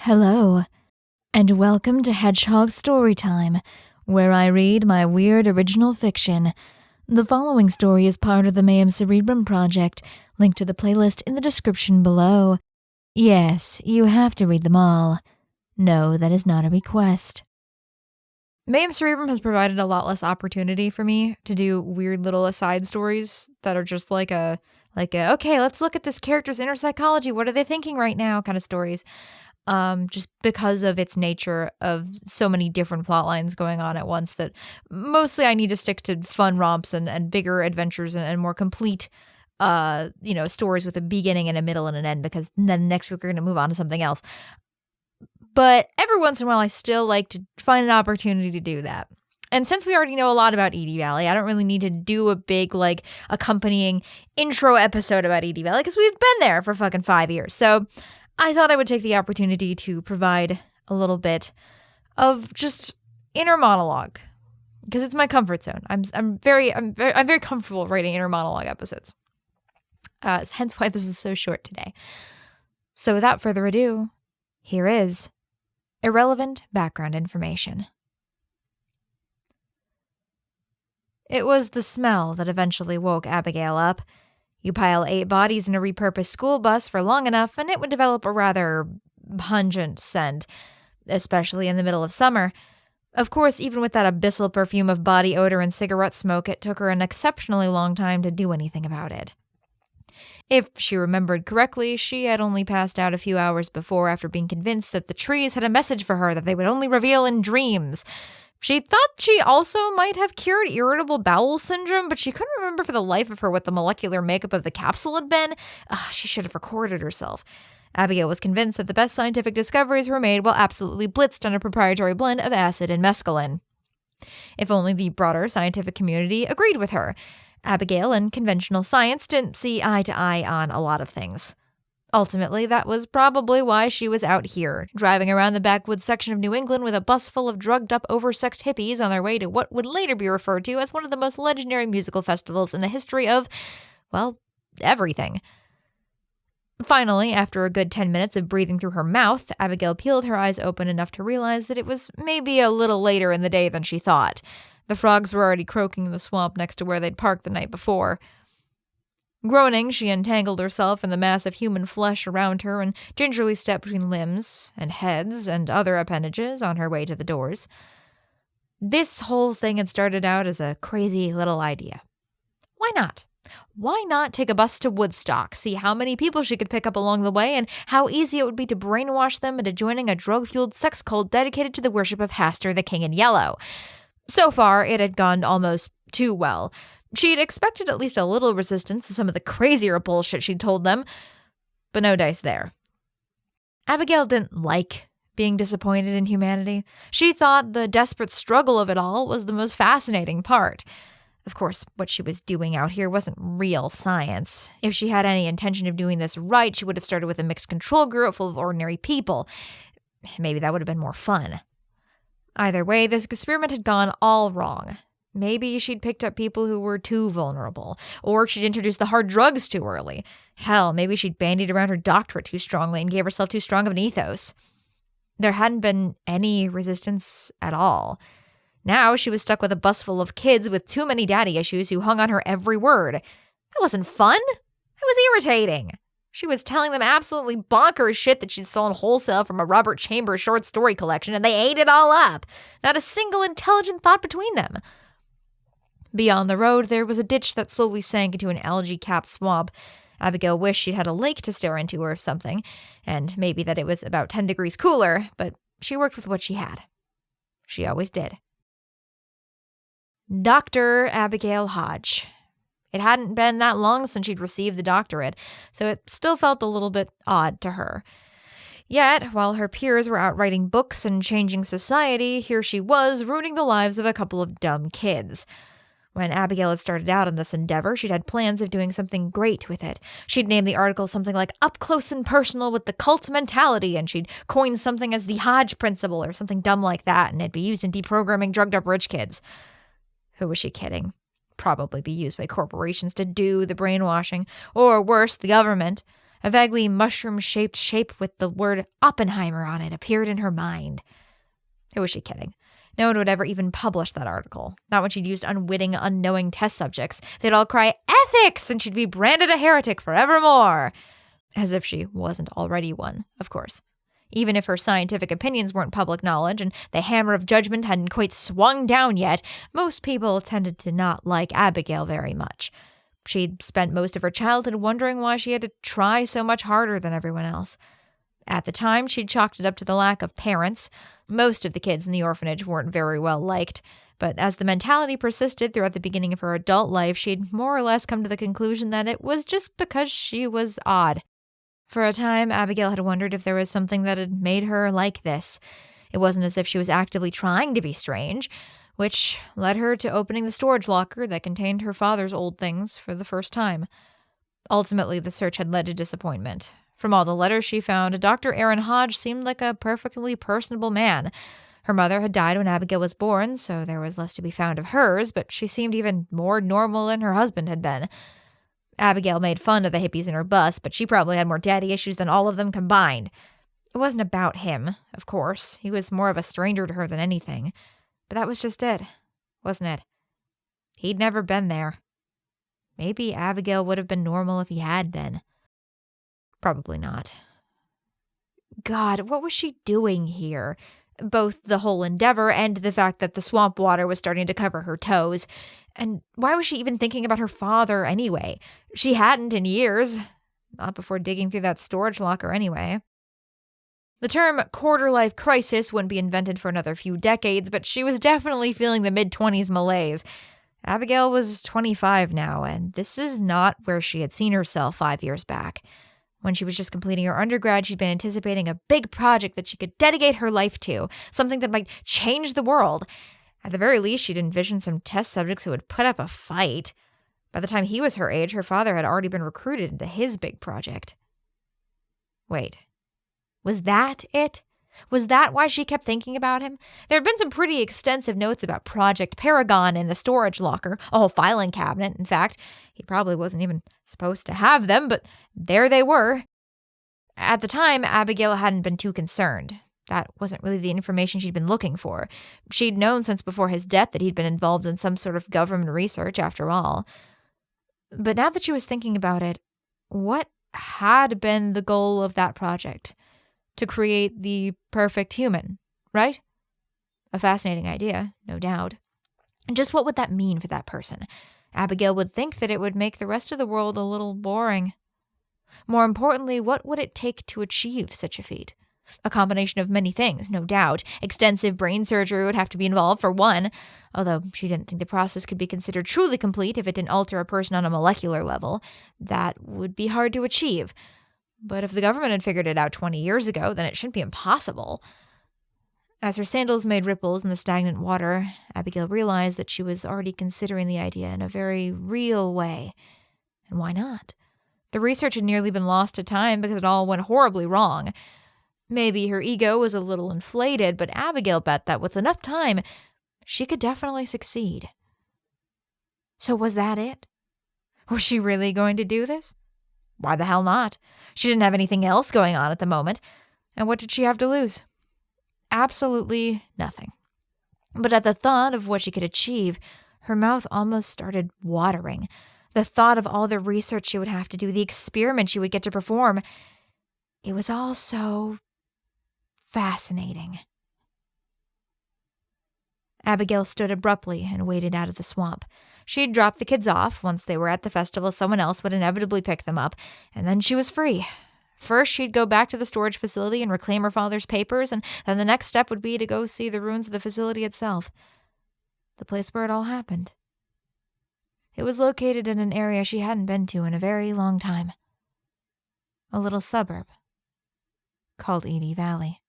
Hello, and welcome to Hedgehog Storytime, where I read my weird original fiction. The following story is part of the Mayhem Cerebrum project, linked to the playlist in the description below. Yes, you have to read them all. No, that is not a request. Mayhem Cerebrum has provided a lot less opportunity for me to do weird little aside stories that are just like a okay, let's look at this character's inner psychology, what are they thinking right now kind of stories. Just because of its nature of so many different plot lines going on at once that mostly I need to stick to fun romps and bigger adventures and more complete, stories with a beginning and a middle and an end, because then next week we're going to move on to something else. But every once in a while I still like to find an opportunity to do that. And since we already know a lot about Edie Valley, I don't really need to do a big, accompanying intro episode about Edie Valley, because we've been there for fucking 5 years. So I thought I would take the opportunity to provide a little bit of just inner monologue, because it's my comfort zone. I'm very comfortable writing inner monologue episodes. Hence why this is so short today. So without further ado, here is irrelevant background information. It was the smell that eventually woke Abigail up. You pile 8 bodies in a repurposed school bus for long enough, and it would develop a rather pungent scent, especially in the middle of summer. Of course, even with that abyssal perfume of body odor and cigarette smoke, it took her an exceptionally long time to do anything about it. If she remembered correctly, she had only passed out a few hours before after being convinced that the trees had a message for her that they would only reveal in dreams. She thought she also might have cured irritable bowel syndrome, but she couldn't remember for the life of her what the molecular makeup of the capsule had been. She should have recorded herself. Abigail was convinced that the best scientific discoveries were made while absolutely blitzed on a proprietary blend of acid and mescaline. If only the broader scientific community agreed with her. Abigail and conventional science didn't see eye to eye on a lot of things. Ultimately, that was probably why she was out here, driving around the backwoods section of New England with a bus full of drugged-up, oversexed hippies on their way to what would later be referred to as one of the most legendary musical festivals in the history of, well, everything. Finally, after a good 10 minutes of breathing through her mouth, Abigail peeled her eyes open enough to realize that it was maybe a little later in the day than she thought. The frogs were already croaking in the swamp next to where they'd parked the night before. Groaning, she entangled herself in the mass of human flesh around her and gingerly stepped between limbs and heads and other appendages on her way to the doors. This whole thing had started out as a crazy little idea. Why not? Why not take a bus to Woodstock, see how many people she could pick up along the way, and how easy it would be to brainwash them into joining a drug-fueled sex cult dedicated to the worship of Hastur the King in Yellow? So far, it had gone almost too well. She'd expected at least a little resistance to some of the crazier bullshit she'd told them, but no dice there. Abigail didn't like being disappointed in humanity. She thought the desperate struggle of it all was the most fascinating part. Of course, what she was doing out here wasn't real science. If she had any intention of doing this right, she would have started with a mixed control group full of ordinary people. Maybe that would have been more fun. Either way, this experiment had gone all wrong. Maybe she'd picked up people who were too vulnerable, or she'd introduced the hard drugs too early. Hell, maybe she'd bandied around her doctorate too strongly and gave herself too strong of an ethos. There hadn't been any resistance at all. Now she was stuck with a bus full of kids with too many daddy issues who hung on her every word. That wasn't fun. It was irritating. She was telling them absolutely bonkers shit that she'd stolen wholesale from a Robert Chambers short story collection, and they ate it all up. Not a single intelligent thought between them. Beyond the road, there was a ditch that slowly sank into an algae-capped swamp. Abigail wished she'd had a lake to stare into or something, and maybe that it was about 10 degrees cooler, but she worked with what she had. She always did. Dr. Abigail Hodge. It hadn't been that long since she'd received the doctorate, so it still felt a little bit odd to her. Yet, while her peers were out writing books and changing society, here she was ruining the lives of a couple of dumb kids. When Abigail had started out on this endeavor, she'd had plans of doing something great with it. She'd named the article something like Up Close and Personal with the Cult Mentality, and she'd coined something as the Hodge Principle or something dumb like that, and it'd be used in deprogramming drugged-up rich kids. Who was she kidding? Probably be used by corporations to do the brainwashing, or worse, the government. A vaguely mushroom-shaped shape with the word Oppenheimer on it appeared in her mind. Who was she kidding? No one would ever even publish that article. Not when she'd used unwitting, unknowing test subjects. They'd all cry, "Ethics!" and she'd be branded a heretic forevermore. As if she wasn't already one, of course. Even if her scientific opinions weren't public knowledge and the hammer of judgment hadn't quite swung down yet, most people tended to not like Abigail very much. She'd spent most of her childhood wondering why she had to try so much harder than everyone else. At the time, she'd chalked it up to the lack of parents. Most of the kids in the orphanage weren't very well liked, but as the mentality persisted throughout the beginning of her adult life, she'd more or less come to the conclusion that it was just because she was odd. For a time, Abigail had wondered if there was something that had made her like this. It wasn't as if she was actively trying to be strange, which led her to opening the storage locker that contained her father's old things for the first time. Ultimately, the search had led to disappointment. From all the letters she found, Dr. Aaron Hodge seemed like a perfectly personable man. Her mother had died when Abigail was born, so there was less to be found of hers, but she seemed even more normal than her husband had been. Abigail made fun of the hippies in her bus, but she probably had more daddy issues than all of them combined. It wasn't about him, of course. He was more of a stranger to her than anything. But that was just it, wasn't it? He'd never been there. Maybe Abigail would have been normal if he had been. Probably not. God, what was she doing here? Both the whole endeavor and the fact that the swamp water was starting to cover her toes. And why was she even thinking about her father anyway? She hadn't in years. Not before digging through that storage locker anyway. The term quarter-life crisis wouldn't be invented for another few decades, but she was definitely feeling the mid-20s malaise. Abigail was 25 now, and this is not where she had seen herself 5 years back. When she was just completing her undergrad, she'd been anticipating a big project that she could dedicate her life to, something that might change the world. At the very least, she'd envisioned some test subjects who would put up a fight. By the time he was her age, her father had already been recruited into his big project. Wait, was that it? Was that why she kept thinking about him? There had been some pretty extensive notes about Project Paragon in the storage locker, a whole filing cabinet, in fact. He probably wasn't even supposed to have them, but there they were. At the time, Abigail hadn't been too concerned. That wasn't really the information she'd been looking for. She'd known since before his death that he'd been involved in some sort of government research, after all. But now that she was thinking about it, what had been the goal of that project? To create the perfect human, right? A fascinating idea, no doubt. And just what would that mean for that person? Abigail would think that it would make the rest of the world a little boring. More importantly, what would it take to achieve such a feat? A combination of many things, no doubt. Extensive brain surgery would have to be involved, for one, although she didn't think the process could be considered truly complete if it didn't alter a person on a molecular level. That would be hard to achieve. But if the government had figured it out 20 years ago, then it shouldn't be impossible. As her sandals made ripples in the stagnant water, Abigail realized that she was already considering the idea in a very real way. And why not? The research had nearly been lost to time because it all went horribly wrong. Maybe her ego was a little inflated, but Abigail bet that with enough time, she could definitely succeed. So was that it? Was she really going to do this? Why the hell not? She didn't have anything else going on at the moment. And what did she have to lose? Absolutely nothing. But at the thought of what she could achieve, her mouth almost started watering. The thought of all the research she would have to do, the experiment she would get to perform, it was all so fascinating. Abigail stood abruptly and waded out of the swamp. She'd dropped the kids off. Once they were at the festival, someone else would inevitably pick them up, and then she was free. First, she'd go back to the storage facility and reclaim her father's papers, and then the next step would be to go see the ruins of the facility itself. The place where it all happened. It was located in an area she hadn't been to in a very long time. A little suburb called Edie Valley.